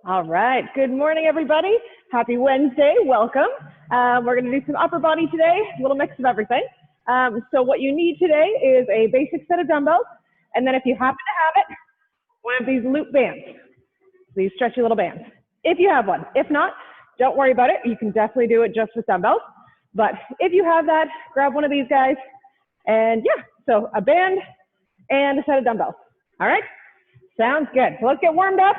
All right, good morning, everybody. Happy Wednesday, welcome. We're gonna do some upper body today, a little mix of everything. So what you need today is a basic set of dumbbells, and then if you happen to have it, one of these loop bands, these stretchy little bands, if you have one. If not, don't worry about it. You can definitely do it just with dumbbells. But if you have that, grab one of these guys, and yeah, so a band and a set of dumbbells. All right, sounds good. So let's get warmed up.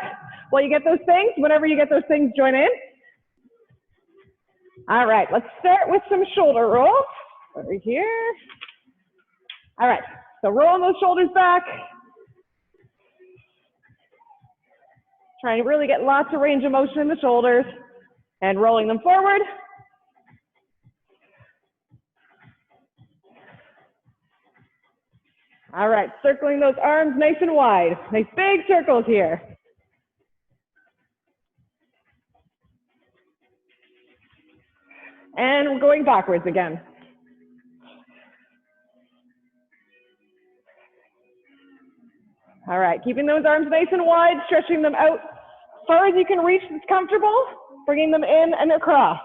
While you get those things, whenever you get those things, join in. All right, let's start with some shoulder rolls over here. All right, so rolling those shoulders back. Trying to really get lots of range of motion in the shoulders and rolling them forward. All right, circling those arms nice and wide. Nice big circles here. And we're going backwards again. All right, keeping those arms nice and wide, stretching them out as far as you can reach that's comfortable, bringing them in and across.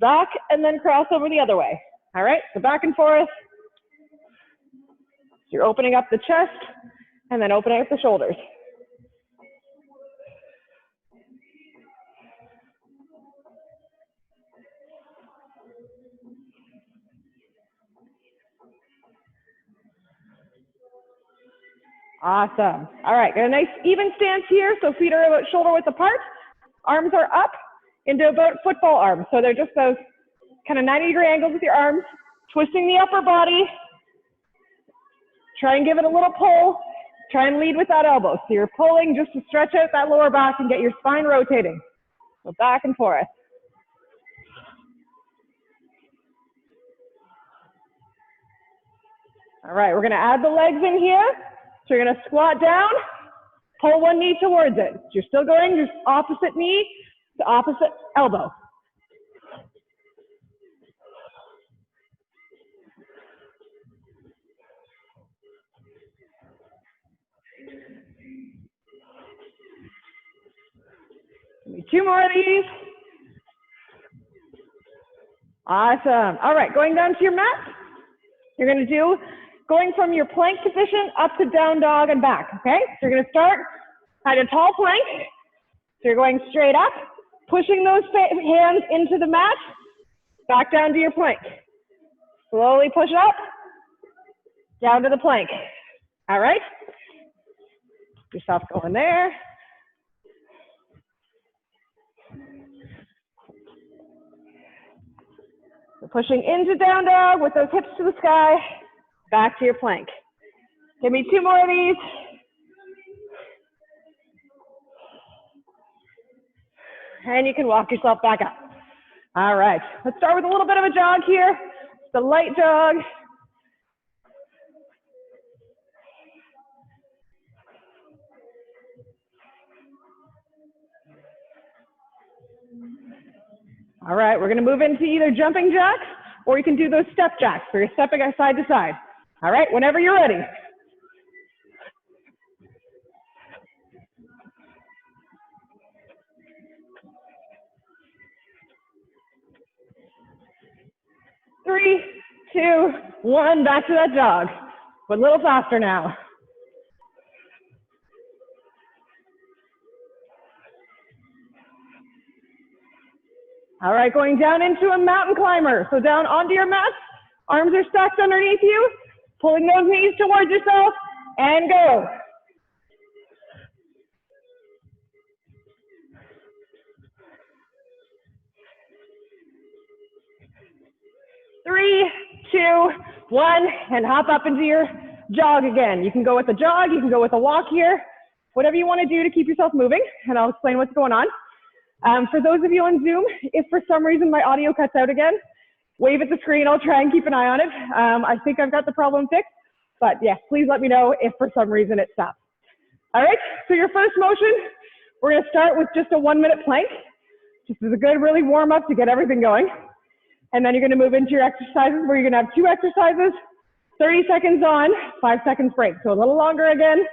Back and then cross over the other way. All right, so back and forth. You're opening up the chest and then opening up the shoulders. Awesome. All right, got a nice even stance here. So feet are about shoulder width apart. Arms are up into about football arms. So they're just those kind of 90-degree angles with your arms, twisting the upper body. Try and give it a little pull. Try and lead with that elbow. So you're pulling just to stretch out that lower back and get your spine rotating. So back and forth. All right, we're gonna add the legs in here. So you're gonna squat down, pull one knee towards it. So you're still going just opposite knee to opposite elbow. Give me 2 more of these. Awesome. All right, going down to your mat. You're gonna do going from your plank position up to down dog and back, okay? So you're gonna start at a tall plank. So you're going straight up, pushing those hands into the mat, back down to your plank. Slowly push up, down to the plank. All right? Keep yourself going there. So pushing into down dog with those hips to the sky. Back to your plank. Give me 2 more of these. And you can walk yourself back up. All right, let's start with a little bit of a jog here. Just a light jog. All right, we're gonna move into either jumping jacks or you can do those step jacks where you're stepping side to side. All right, whenever you're ready. Three, 2, 1, back to that jog. But a little faster now. All right, going down into a mountain climber. So down onto your mat, arms are stacked underneath you, pulling those knees towards yourself, and go. Three, 2, 1, and hop up into your jog again. You can go with a jog, you can go with a walk here, whatever you want to do to keep yourself moving, and I'll explain what's going on. For those of you on Zoom, if for some reason my audio cuts out again, wave at the screen, I'll try and keep an eye on it. I think I've got the problem fixed, but yes, please let me know if for some reason it stops. All right, so your first motion, we're gonna start with just a 1-minute plank. Just as a good, really warm up to get everything going. And then you're gonna move into your exercises where you're gonna have 2 exercises, 30 seconds on, 5 seconds break. So a little longer again,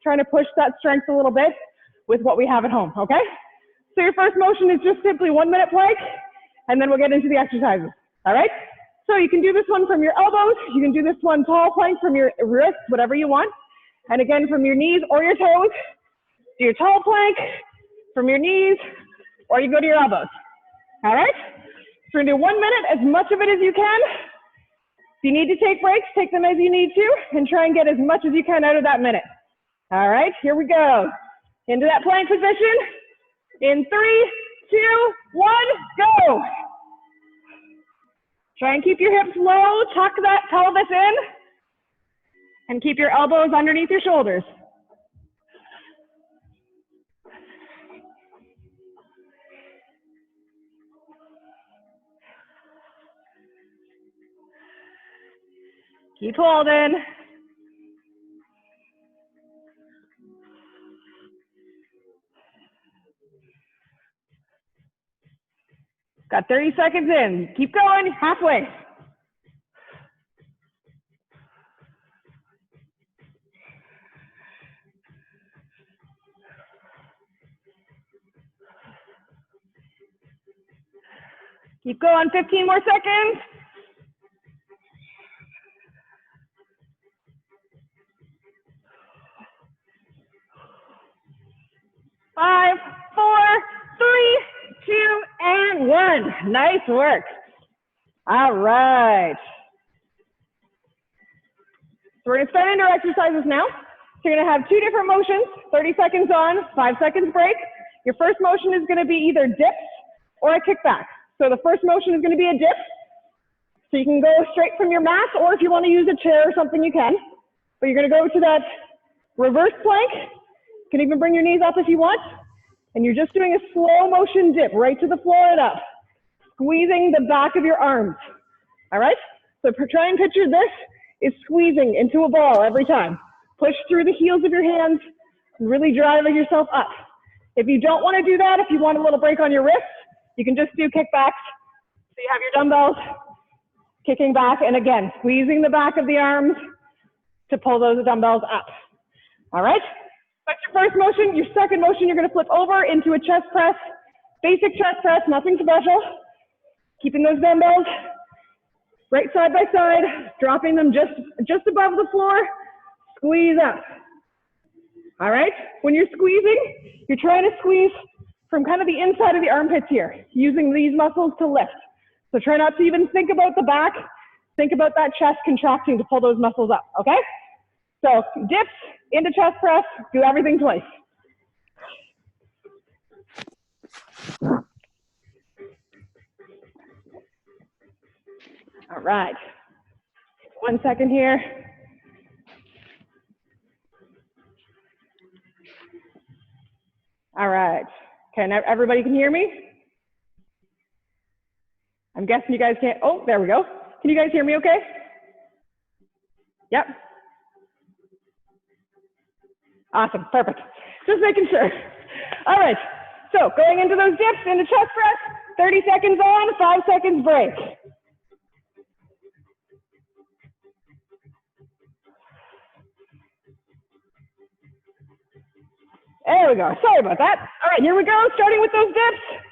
trying to push that strength a little bit with what we have at home, okay? So your first motion is just simply 1 minute plank, and then we'll get into the exercises, all right? So you can do this one from your elbows, you can do this one tall plank from your wrists, whatever you want. And again, from your knees or your toes, do your tall plank from your knees, or you go to your elbows, all right? So we're gonna do 1 minute, as much of it as you can. If you need to take breaks, take them as you need to, and try and get as much as you can out of that minute. All right, here we go. Into that plank position. In 3, 2, 1, go. Try and keep your hips low, tuck that pelvis in, and keep your elbows underneath your shoulders. Keep holding. Got 30 seconds in. Keep going, halfway. Keep going, 15 more seconds. 5, 4, 3, 2, and 1. Nice work. All right. So we're going to start into our exercises now. So you're going to have 2 different motions, 30 seconds on, 5 seconds break. Your first motion is going to be either dips or a kickback. So the first motion is going to be a dip. So you can go straight from your mat, or if you want to use a chair or something, you can. But you're going to go to that reverse plank. You can even bring your knees up if you want. And you're just doing a slow motion dip right to the floor and up, squeezing the back of your arms. All right? So try and picture this is squeezing into a ball every time. Push through the heels of your hands, really driving yourself up. If you don't want to do that, if you want a little break on your wrists, you can just do kickbacks. So you have your dumbbells, kicking back, and again, squeezing the back of the arms to pull those dumbbells up. All right? That's your first motion. Your second motion, you're going to flip over into a chest press. Basic chest press, nothing special. Keeping those dumbbells right side by side, dropping them just above the floor. Squeeze up. All right? When you're squeezing, you're trying to squeeze from kind of the inside of the armpits here, using these muscles to lift. So try not to even think about the back. Think about that chest contracting to pull those muscles up, okay? So dips into chest press, do everything twice. All right. 1 second here. All right. Okay, now everybody can hear me? I'm guessing you guys can't. Oh, there we go. Can you guys hear me okay? Yep. Awesome, perfect. Just making sure. All right, so going into those dips, into chest press, 30 seconds on, 5 seconds break. There we go, sorry about that. All right, here we go, starting with those dips.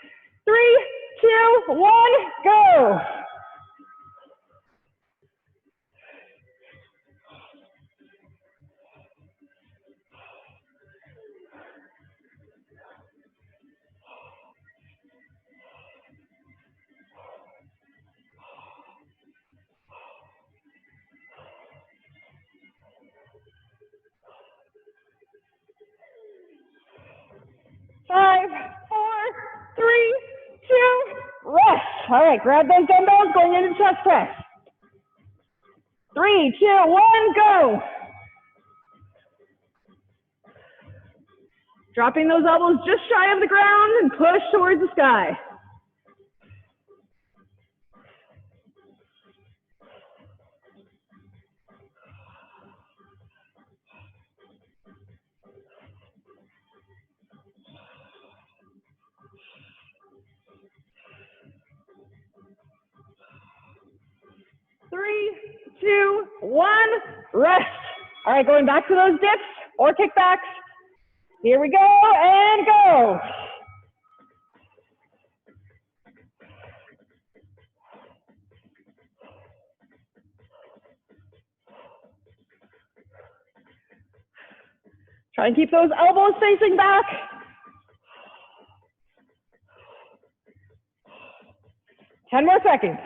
3, 2, 1, go. Five, 4, 3, 2, rest. All right, grab those dumbbells, going into chest press. 3, 2, 1, go. Dropping those elbows just shy of the ground and push towards the sky. Three, 2, 1, rest. All right, going back to those dips or kickbacks. Here we go, and go. Try and keep those elbows facing back. Ten more seconds.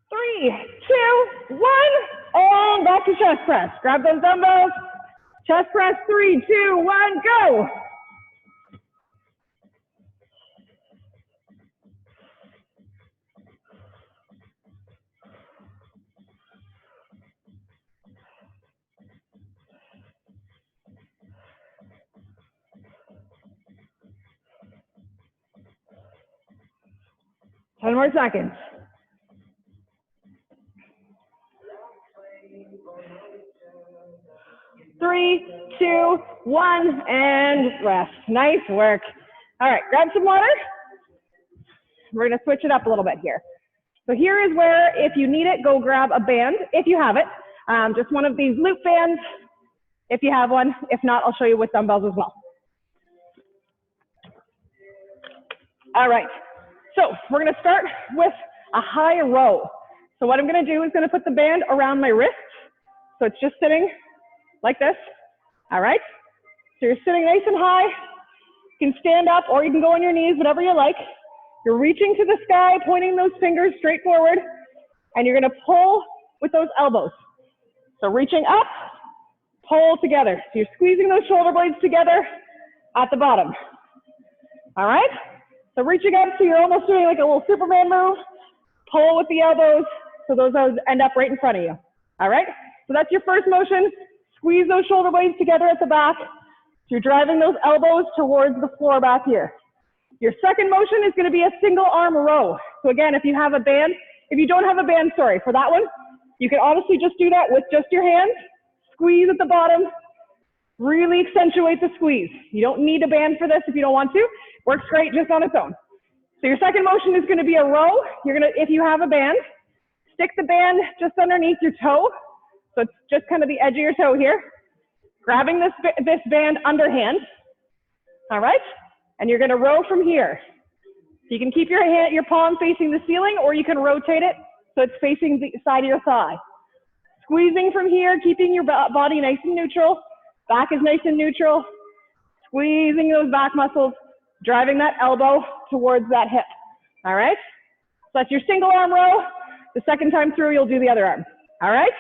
3, 2, 1, and back to chest press. Grab those dumbbells. Chest press, 3, 2, 1, go. Ten more seconds. 3, 2, 1, and rest. Nice work. All right, grab some water. We're gonna switch it up a little bit here. So here is where, if you need it, go grab a band, if you have it. Just one of these loop bands, if you have one. If not, I'll show you with dumbbells as well. All right, so we're gonna start with a high row. So what I'm gonna do is gonna put the band around my wrist. So it's just sitting like this. All right, so you're sitting nice and high. You can stand up or you can go on your knees, whatever you like. You're reaching to the sky, pointing those fingers straight forward, and you're gonna pull with those elbows. So reaching up, pull together. So you're squeezing those shoulder blades together at the bottom. All right, so reaching up, so you're almost doing like a little Superman move. Pull with the elbows, so those end up right in front of you. All right, so that's your first motion. Squeeze those shoulder blades together at the back. So you're driving those elbows towards the floor back here. Your second motion is going to be a single arm row. So again, if you have a band, if you don't have a band, sorry, for that one, you can honestly just do that with just your hands. Squeeze at the bottom. Really accentuate the squeeze. You don't need a band for this if you don't want to. Works great just on its own. So your second motion is going to be a row. You're going to, if you have a band, stick the band just underneath your toe. So it's just kind of the edge of your toe here. Grabbing this band underhand. All right? And you're going to row from here. So you can keep your palm facing the ceiling, or you can rotate it so it's facing the side of your thigh. Squeezing from here, keeping your body nice and neutral. Back is nice and neutral. Squeezing those back muscles, driving that elbow towards that hip. All right? So that's your single arm row. The second time through, you'll do the other arm. All right?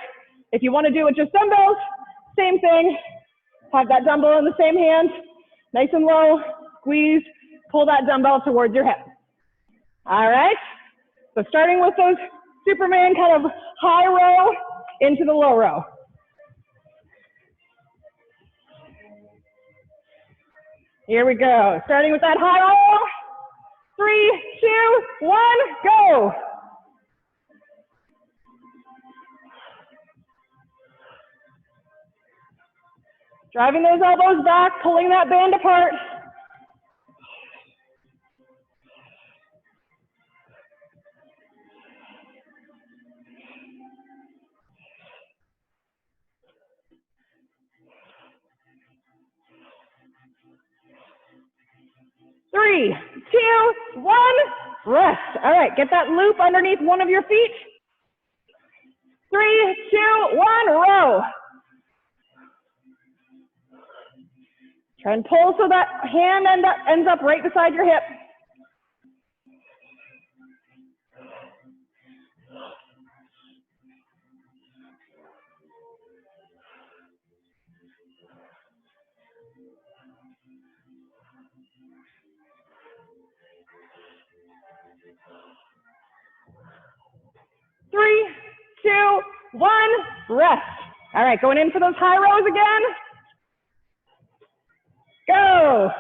If you want to do it just dumbbells, same thing. Have that dumbbell in the same hand, nice and low. Squeeze, pull that dumbbell towards your hip. All right? So starting with those Superman kind of high row into the low row. Here we go. Starting with that high row. 3, 2, 1, go. Driving those elbows back, pulling that band apart. Three, 2, 1, rest. All right, get that loop underneath one of your feet. 3, 2, 1, row. Try and pull so that hand ends up right beside your hip. Three, 2, 1, rest. All right, going in for those high rows again. Go.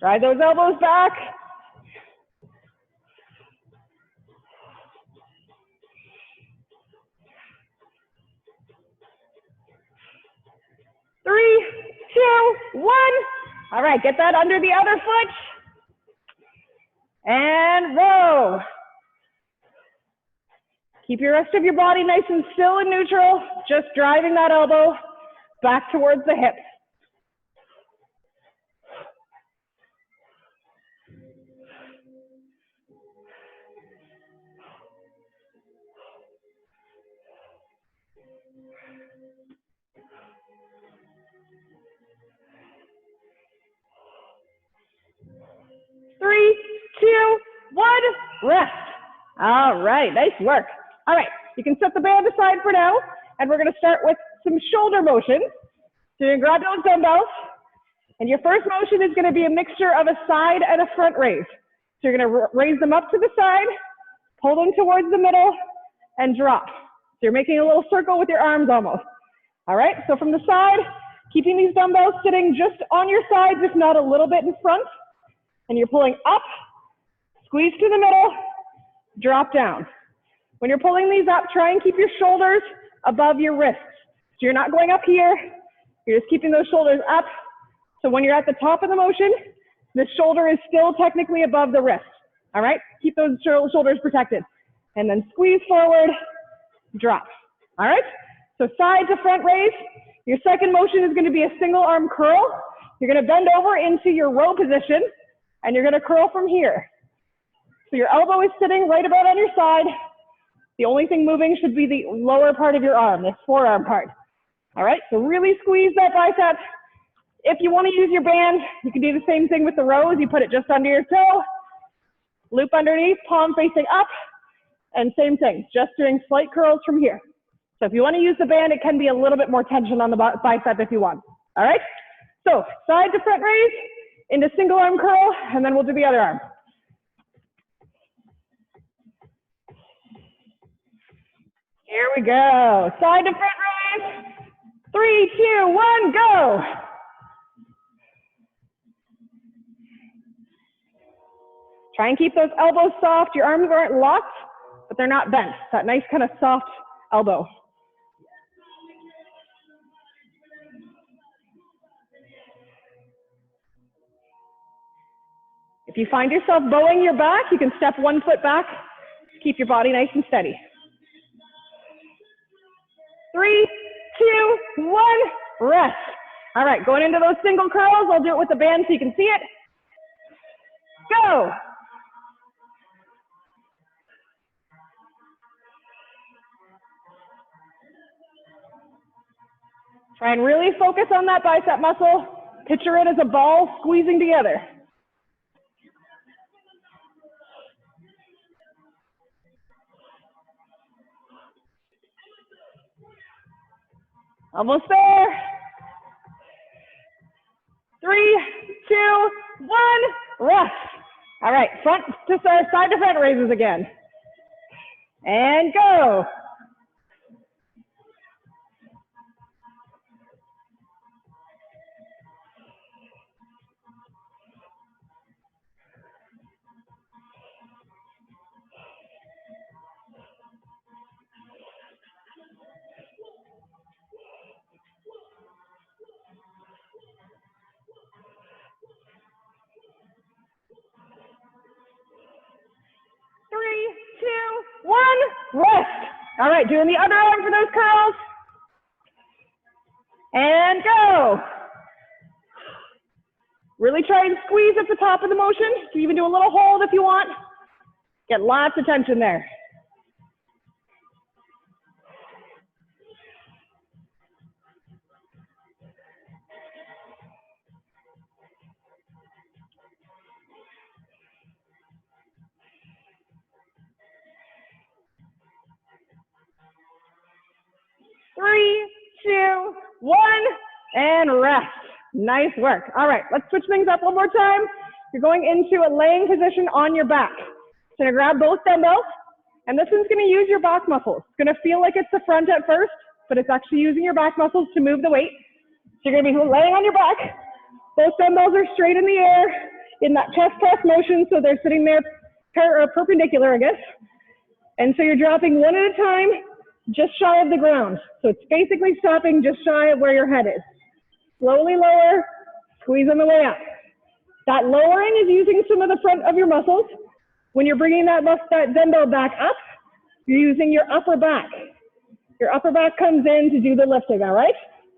Drive those elbows back. Three, 2, 1. All right, get that under the other foot. And row. Keep your rest of your body nice and still and neutral, just driving that elbow back towards the hips. Three, two, one, rest. All right, nice work. All right, you can set the band aside for now, and we're gonna start with some shoulder motions. So you're gonna grab those dumbbells, and your first motion is gonna be a mixture of a side and a front raise. So you're gonna raise them up to the side, pull them towards the middle, and drop. So you're making a little circle with your arms almost. All right, so from the side, keeping these dumbbells sitting just on your sides, if not a little bit in front, and you're pulling up, squeeze to the middle, drop down. When you're pulling these up, try and keep your shoulders above your wrists. So you're not going up here, you're just keeping those shoulders up. So when you're at the top of the motion, the shoulder is still technically above the wrist. All right, keep those shoulders protected. And then squeeze forward, drop. All right, so side to front raise. Your second motion is gonna be a single arm curl. You're gonna bend over into your row position, and you're gonna curl from here. So your elbow is sitting right about on your side. The only thing moving should be the lower part of your arm, this forearm part. All right, so really squeeze that bicep. If you want to use your band, you can do the same thing with the rows. You put it just under your toe, loop underneath, palm facing up, and same thing, just doing slight curls from here. So if you want to use the band, it can be a little bit more tension on the bicep if you want. All right, so side to front raise, into single arm curl, and then we'll do the other arm. Here we go. Side to front raise. 3, 2, 1, go. Try and keep those elbows soft. Your arms aren't locked, but they're not bent. That nice kind of soft elbow. If you find yourself bowing your back, you can step one foot back. Keep your body nice and steady. 3, 2, 1, rest. All right, going into those single curls. I'll do it with the band so you can see it. Go. Try and really focus on that bicep muscle. Picture it as a ball squeezing together. Almost there. 3, 2, 1, rest. All right, front to side to front raises again. And go. Rest. All right, doing the other arm for those curls. And go. Really try and squeeze at the top of the motion. You can even do a little hold if you want. Get lots of tension there. Three, 2, 1, and rest. Nice work. All right, let's switch things up one more time. You're going into a laying position on your back. So you're gonna grab both dumbbells, and this one's gonna use your back muscles. It's gonna feel like it's the front at first, but it's actually using your back muscles to move the weight. So you're gonna be laying on your back. Both dumbbells are straight in the air in that chest press motion, so they're sitting there perpendicular, I guess. And so you're dropping one at a time, just shy of the ground. So it's basically stopping just shy of where your head is. Slowly lower, squeeze on the way up. That lowering is using some of the front of your muscles. When you're bringing that dumbbell back up, You're using your upper back. Your upper back comes in to do the lifting, all right?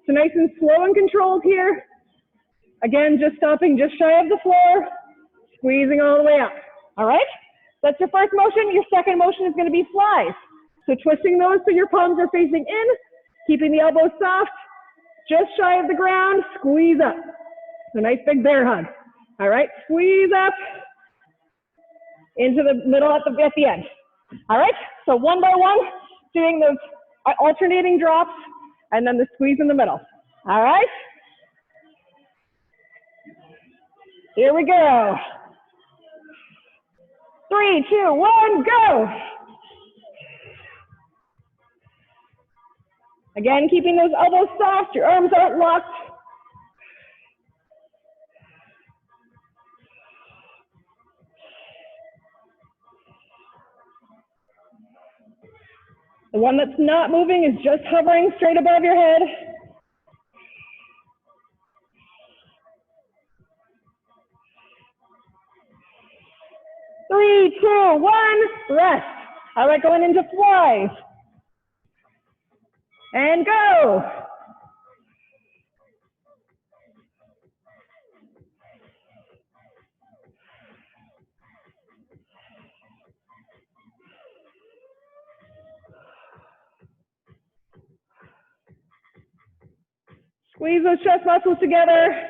So nice and slow and controlled here. Again, just stopping just shy of the floor, squeezing all the way up, all right? That's your first motion. Your second motion is going to be flies. So twisting those so your palms are facing in, keeping the elbows soft, just shy of the ground, squeeze up. So nice big bear hug. All right, squeeze up into the middle at the end. All right, so one by one, doing those alternating drops and then the squeeze in the middle. All right, here we go. 3, 2, 1, go. Again, keeping those elbows soft, your arms aren't locked. The one that's not moving is just hovering straight above your head. Three, two, one, rest. All right, going into flies. And go. Squeeze those chest muscles together.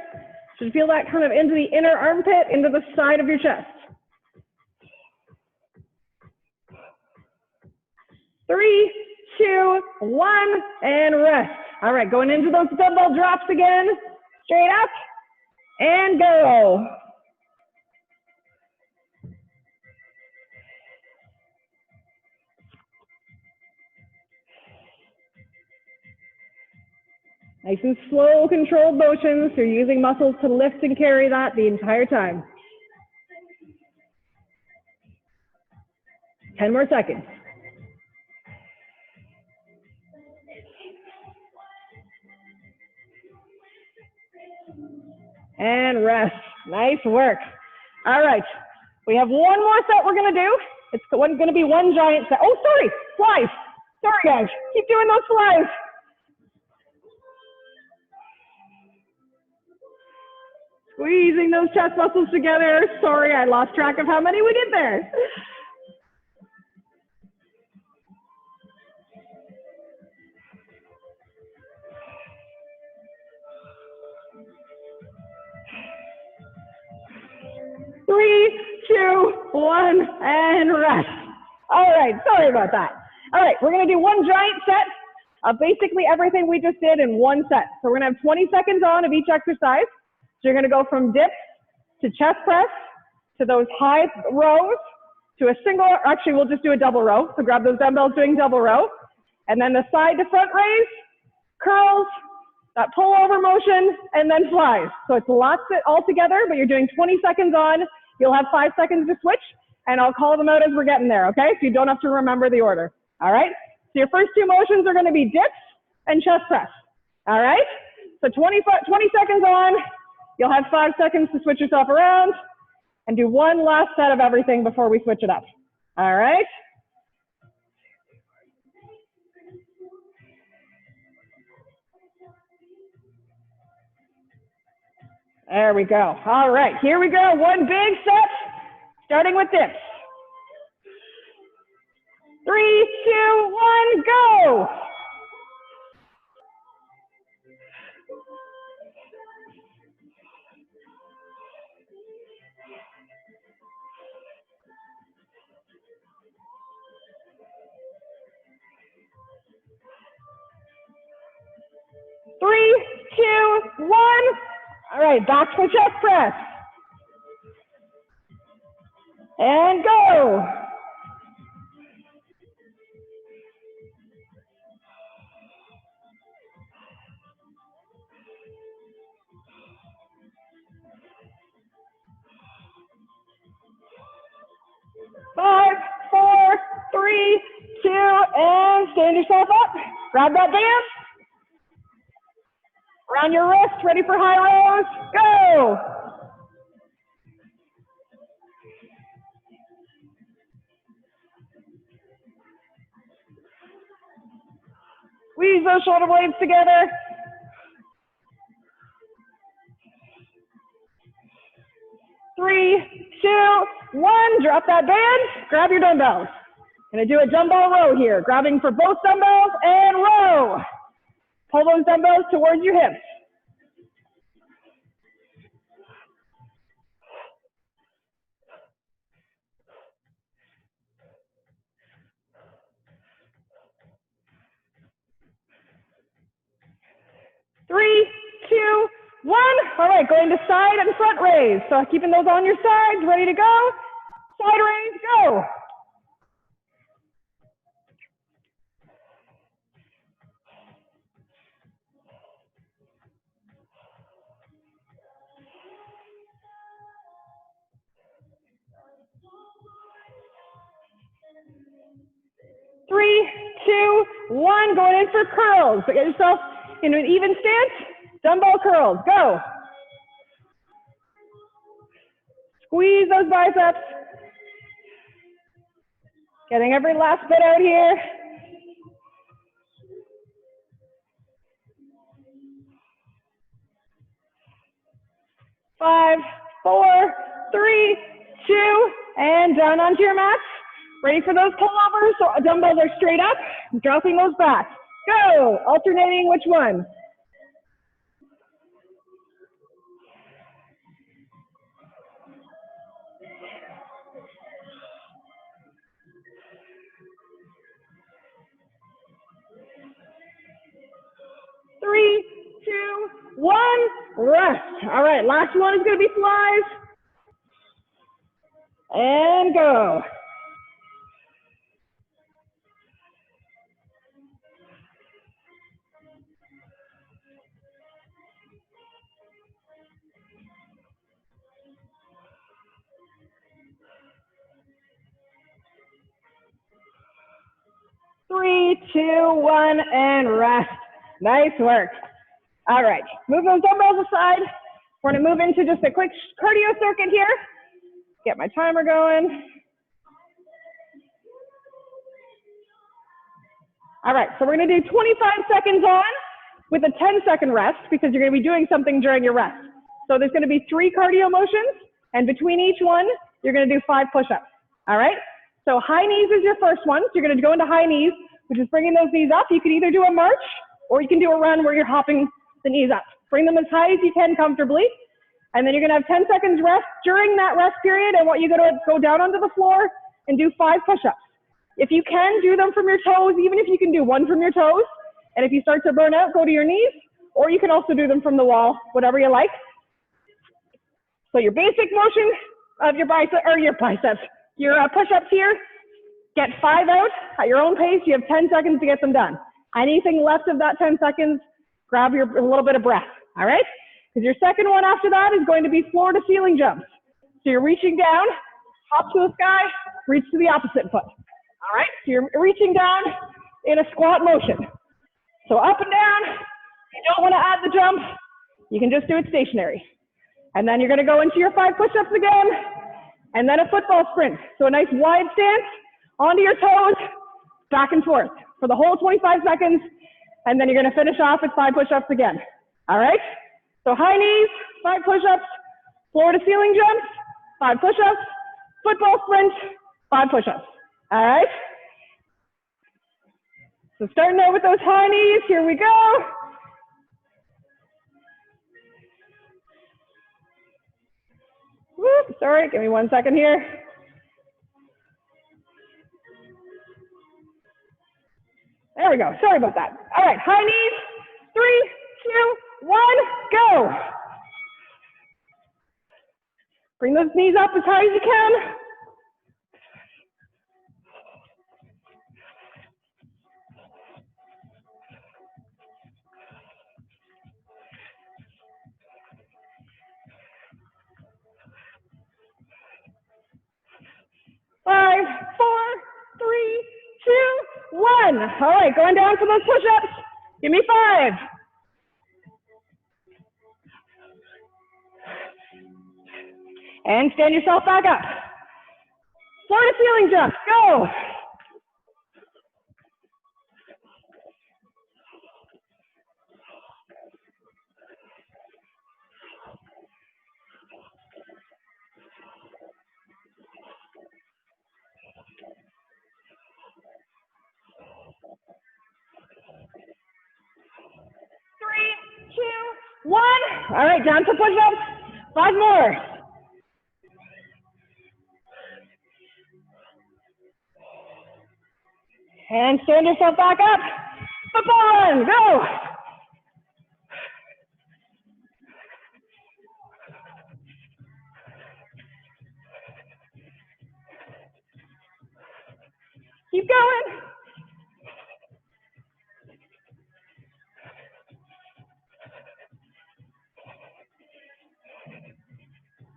Should feel that kind of into the inner armpit, into the side of your chest. 3, 2, 1, and rest. All right, going into those dumbbell drops again. Straight up, and go. Nice and slow, controlled motions. You're using muscles to lift and carry that the entire time. 10 more seconds. And rest. Nice work. All right. We have one more set we're going to do. It's going to be one giant set. Oh, sorry. Flies. Sorry, guys. Keep doing those flies. Squeezing those chest muscles together. Sorry, I lost track of how many we did there. Three, two, one, and rest. All right, sorry about that. All right, we're going to do one giant set of basically everything we just did in one set. So we're going to have 20 seconds on of each exercise. So you're going to go from dips to chest press to those high rows to a single, actually we'll just do a double row. So grab those dumbbells doing double row. And then the side to front raise, curls, that pull over motion, and then flies. So it's lots all together, but you're doing 20 seconds on. You'll have 5 seconds to switch, and I'll call them out as we're getting there, okay? So you don't have to remember the order, all right? So your first two motions are gonna be dips and chest press, all right? So 20 seconds on. You'll have 5 seconds to switch yourself around and do one last set of everything before we switch it up. All right? There we go. All right, here we go. One big set, starting with dips. 3, 2, 1, go. Three, two, one. All right, back to chest press. And go. Five, four, three, two, and stand yourself up. Grab that band. Around your wrist, ready for high rows. Go. Squeeze those shoulder blades together. Three, two, one. Drop that band. Grab your dumbbells. Gonna do a dumbbell row here. Grabbing for both dumbbells and row. Pull those dumbbells towards your hips. Three, two, one. All right, going to side and front raise. So keeping those on your sides, ready to go. Side raise, go. Three, two, one. Going in for curls. So get yourself into an even stance. Dumbbell curls, go. Squeeze those biceps. Getting every last bit out here. Five, four, three, two, and down onto your mats. Ready for those pullovers, so dumbbells are straight up, dropping those back. Go, alternating which one? Three, two, one, rest. All right, last one is gonna be flies. And go. Three, two, one, and rest. Nice work. All right, move those dumbbells aside. We're gonna move into just a quick cardio circuit here. Get my timer going. All right, so we're gonna do 25 seconds on with a 10-second rest because you're gonna be doing something during your rest. So there's gonna be 3 cardio motions, and between each one, you're gonna do 5 push-ups, all right? So high knees is your first one. So you're gonna go into high knees, which is bringing those knees up. You can either do a march or you can do a run where you're hopping the knees up. Bring them as high as you can comfortably. And then you're gonna have 10 seconds rest during that rest period. And what you're gonna go down onto the floor and do 5 push-ups. If you can, do them from your toes, even if you can do 1 from your toes. And if you start to burn out, go to your knees, or you can also do them from the wall, whatever you like. So your basic motion of your biceps, your push-ups here, get 5 out at your own pace. You have 10 seconds to get them done. Anything left of that 10 seconds, grab a little bit of breath, all right? Because your second one after that is going to be floor to ceiling jumps. So you're reaching down, hop to the sky, reach to the opposite foot, all right? So you're reaching down in a squat motion. So up and down. If you don't want to add the jump, you can just do it stationary. And then you're going to go into your 5 push-ups again, and then a football sprint. So a nice wide stance, onto your toes, back and forth for the whole 25 seconds, and then you're going to finish off with 5 push-ups again. All right? So high knees, 5 push-ups, floor to ceiling jumps, 5 push-ups, football sprint, 5 push-ups. All right? So starting out with those high knees, here we go. Whoop, sorry, give me 1 second here. There we go, sorry about that. All right, high knees, 3, 2, 1, go. Bring those knees up as high as you can. Five, 4, 3, 2, 1. All right, going down for those push-ups. Give me 5. And stand yourself back up. Floor to ceiling jumps, go. 2, 1. All right, down to push-ups. 5 more. And stand yourself back up. Football run, go. Keep going.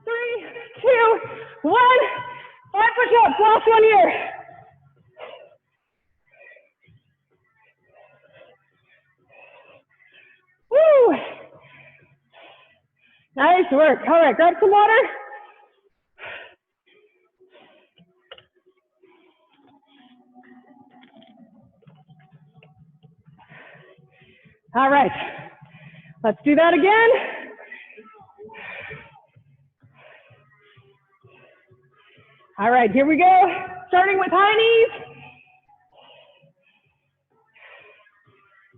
3, 2, 1. 5 push-ups, last one here. Woo! Nice work. All right, grab some water. All right, let's do that again. All right, here we go. Starting with high knees.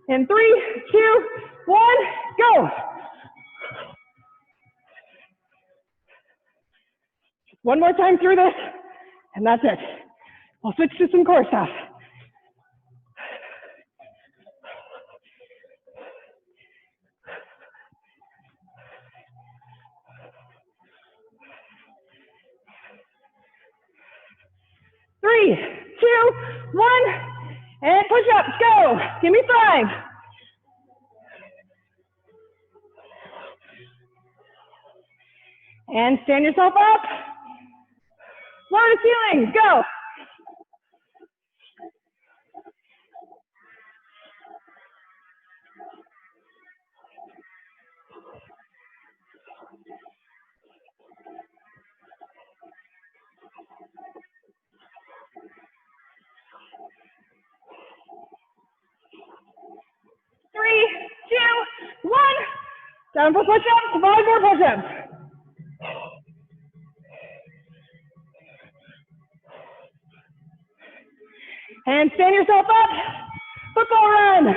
In 3, 2, 1, go. One more time through this, and that's it. We'll switch to some core stuff. Three, 2, 1, and push-ups, go. Give me 5. And stand yourself up. Lower to ceiling, go. Three, 2, 1. Down for push-ups, 5 more push-ups. And stand yourself up. Football run.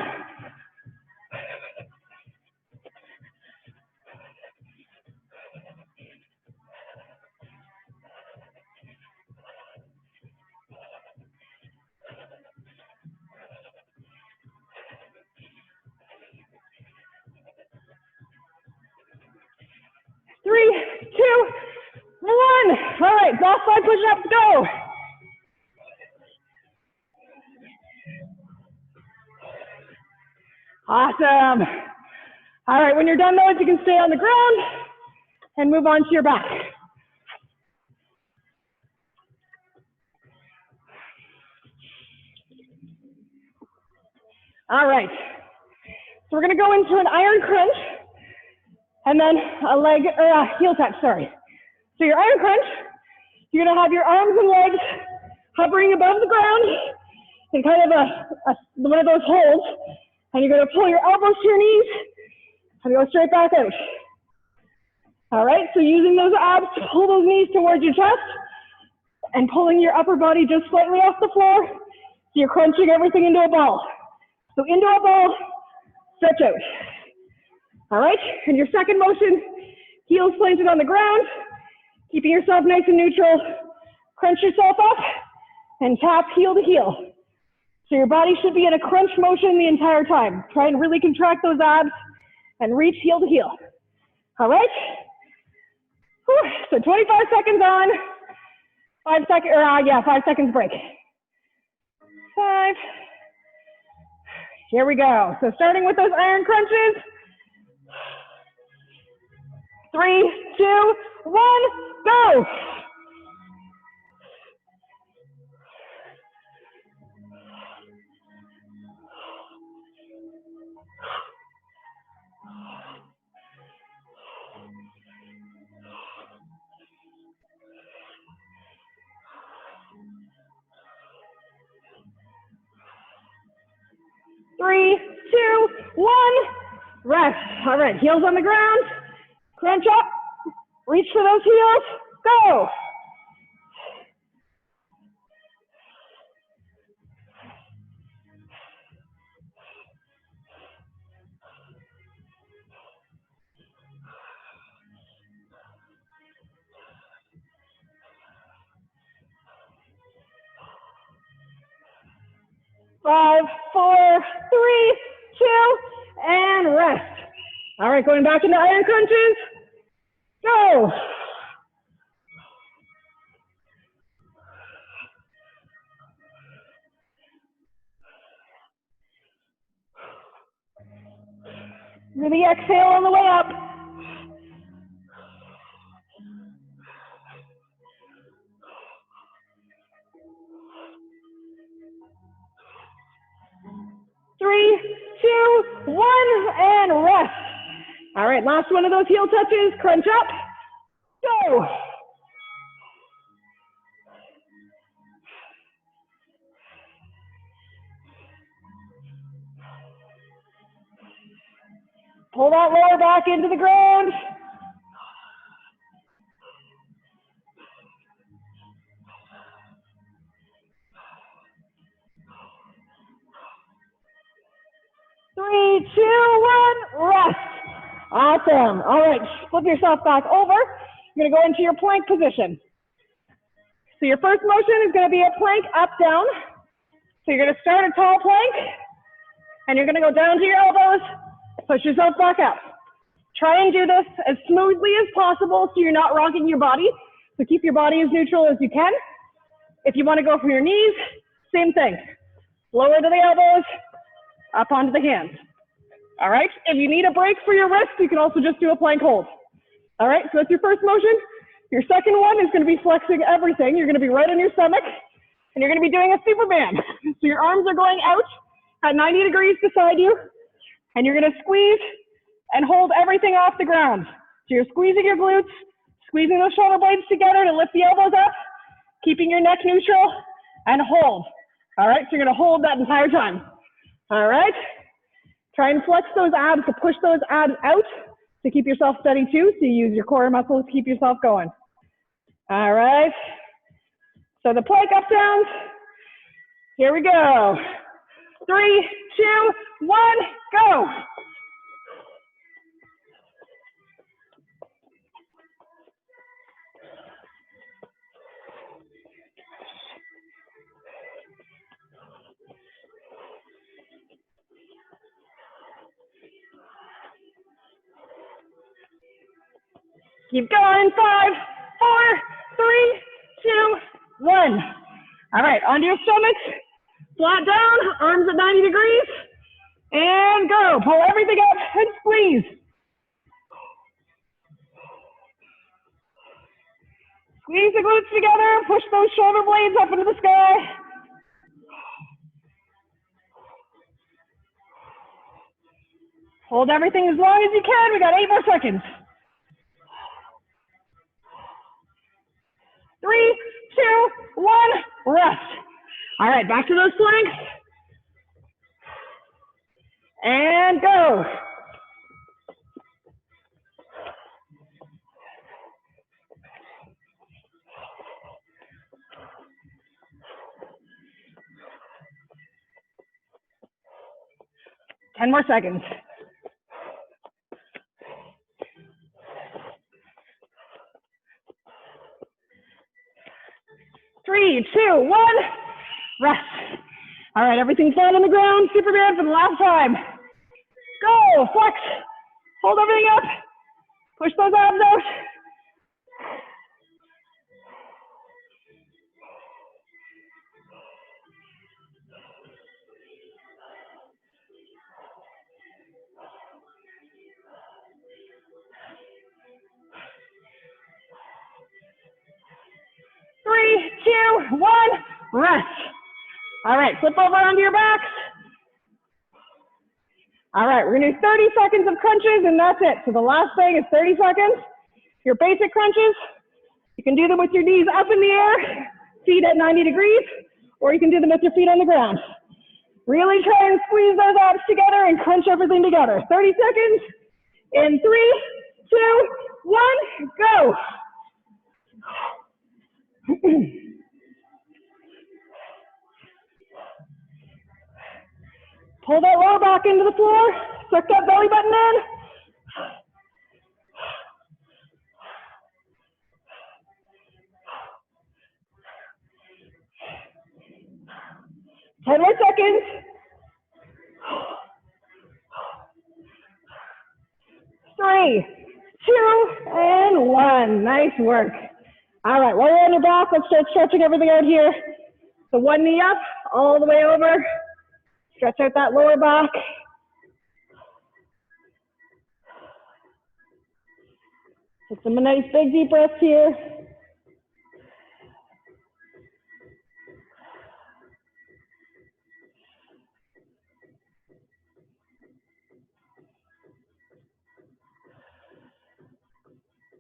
Three, 2, 1. All right, last 5 push-ups, go. Awesome. All right, when you're done those, you can stay on the ground and move on to your back. All right, so we're gonna go into an iron crunch and then a leg, or a heel touch, sorry. So your iron crunch, you're gonna have your arms and legs hovering above the ground in kind of one of those holds, and you're gonna pull your elbows to your knees and go straight back out. All right, so using those abs to pull those knees towards your chest and pulling your upper body just slightly off the floor, so you're crunching everything into a ball. So into a ball, stretch out. All right, and your second motion, heels planted on the ground, keeping yourself nice and neutral. Crunch yourself up and tap heel to heel. So your body should be in a crunch motion the entire time. Try and really contract those abs and reach heel to heel. All right? Whew. So 25 seconds on, 5 seconds break. 5. Here we go. So starting with those iron crunches. 3, 2, 1, go. Three, 2, 1, rest. All right, heels on the ground, crunch up, reach for those heels, go. 5, 4, 3, 2, and rest. All right, going back into iron crunches. Go. Really exhale on the way up. Three, 2, 1, and rest. All right, last one of those heel touches. Crunch up. Go. Pull that lower back into the ground. Three, 2, 1, rest. Awesome. All right, flip yourself back over. You're gonna go into your plank position. So your first motion is gonna be a plank up, down. So you're gonna start a tall plank, and you're gonna go down to your elbows, push yourself back up. Try and do this as smoothly as possible so you're not rocking your body. So keep your body as neutral as you can. If you wanna go from your knees, same thing. Lower to the elbows, up onto the hands. All right, if you need a break for your wrist, you can also just do a plank hold. All right, so that's your first motion. Your second one is gonna be flexing everything. You're gonna be right on your stomach, and you're gonna be doing a Superman. So your arms are going out at 90 degrees beside you, and you're gonna squeeze and hold everything off the ground. So you're squeezing your glutes, squeezing those shoulder blades together to lift the elbows up, keeping your neck neutral, and hold. All right, so you're gonna hold that entire time. All right, try and flex those abs to push those abs out to keep yourself steady too, so you use your core muscles to keep yourself going. All right, so the plank up downs, here we go. 3, 2, 1, go. Keep going, 5, 4, 3, 2, 1. All right, onto your stomach, flat down, arms at 90 degrees, and go. Pull everything up and squeeze. Squeeze the glutes together, push those shoulder blades up into the sky. Hold everything as long as you can. We got 8 more seconds. 3, 2, 1, rest. All right, back to those planks. And go. Ten more seconds. 3, 2, 1, rest. All right, everything's flat on the ground. Superman for the last time. Go, flex. Hold everything up. Push those abs out. Three, 2, 1, rest. All right, flip over onto your backs. All right, we're gonna do 30 seconds of crunches and that's it. So the last thing is 30 seconds. Your basic crunches, you can do them with your knees up in the air, feet at 90 degrees, or you can do them with your feet on the ground. Really try and squeeze those abs together and crunch everything together. 30 seconds in 3, 2, 1, go. Pull that lower back into the floor, suck that belly button in. 10 more seconds. 3, 2, and 1. Nice work. All right, while you're on your back, let's start stretching everything out here. So one knee up, all the way over. Stretch out that lower back. Take some nice big deep breaths here.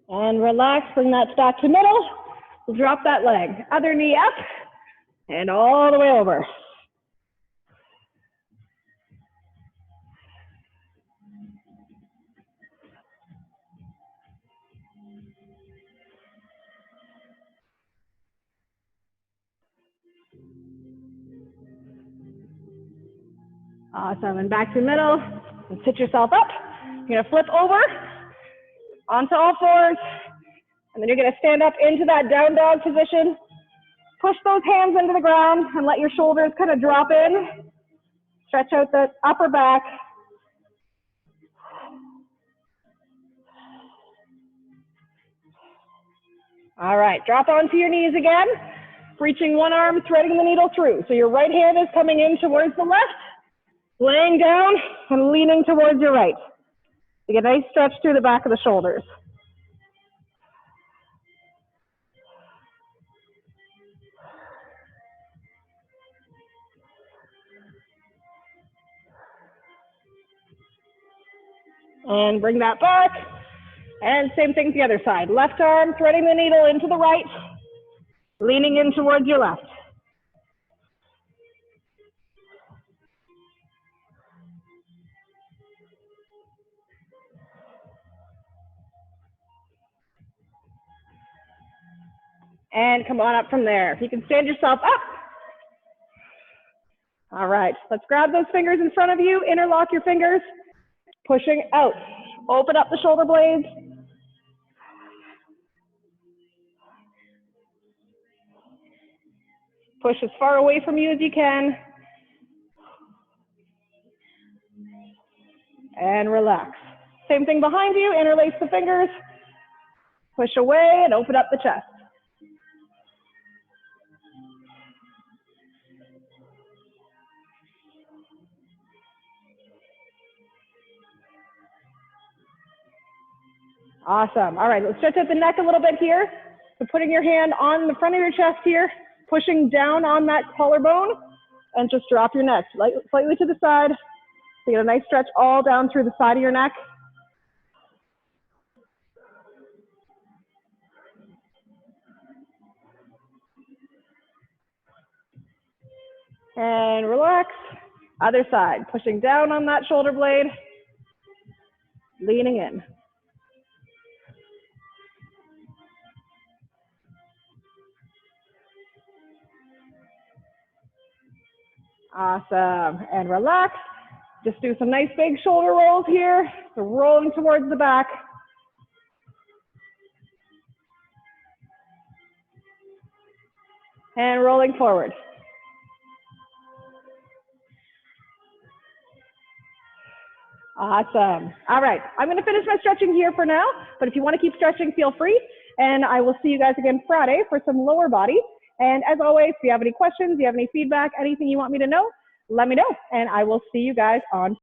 And relax, bring that back to middle. We'll drop that leg. Other knee up and all the way over. Awesome, and back to middle. And sit yourself up. You're gonna flip over onto all fours, and then you're gonna stand up into that down dog position. Push those hands into the ground and let your shoulders kind of drop in. Stretch out the upper back. All right, drop onto your knees again. Reaching one arm, threading the needle through. So your right hand is coming in towards the left, laying down and leaning towards your right. You get a nice stretch through the back of the shoulders. And bring that back. And same thing to the other side. Left arm, threading the needle into the right, leaning in towards your left. And come on up from there. You can stand yourself up. All right, let's grab those fingers in front of you, interlock your fingers, pushing out. Open up the shoulder blades. Push as far away from you as you can. And relax. Same thing behind you, interlace the fingers. Push away and open up the chest. Awesome. All right, let's stretch out the neck a little bit here. So putting your hand on the front of your chest here, pushing down on that collarbone, and just drop your neck slightly to the side. So you get a nice stretch all down through the side of your neck. And relax. Other side, pushing down on that shoulder blade, leaning in. Awesome, and relax. Just do some nice big shoulder rolls here. So rolling towards the back. And rolling forward. Awesome. All right, I'm going to finish my stretching here for now, but if you want to keep stretching, feel free. And I will see you guys again Friday for some lower body. And as always, if you have any questions, if you have any feedback, anything you want me to know, let me know. And I will see you guys on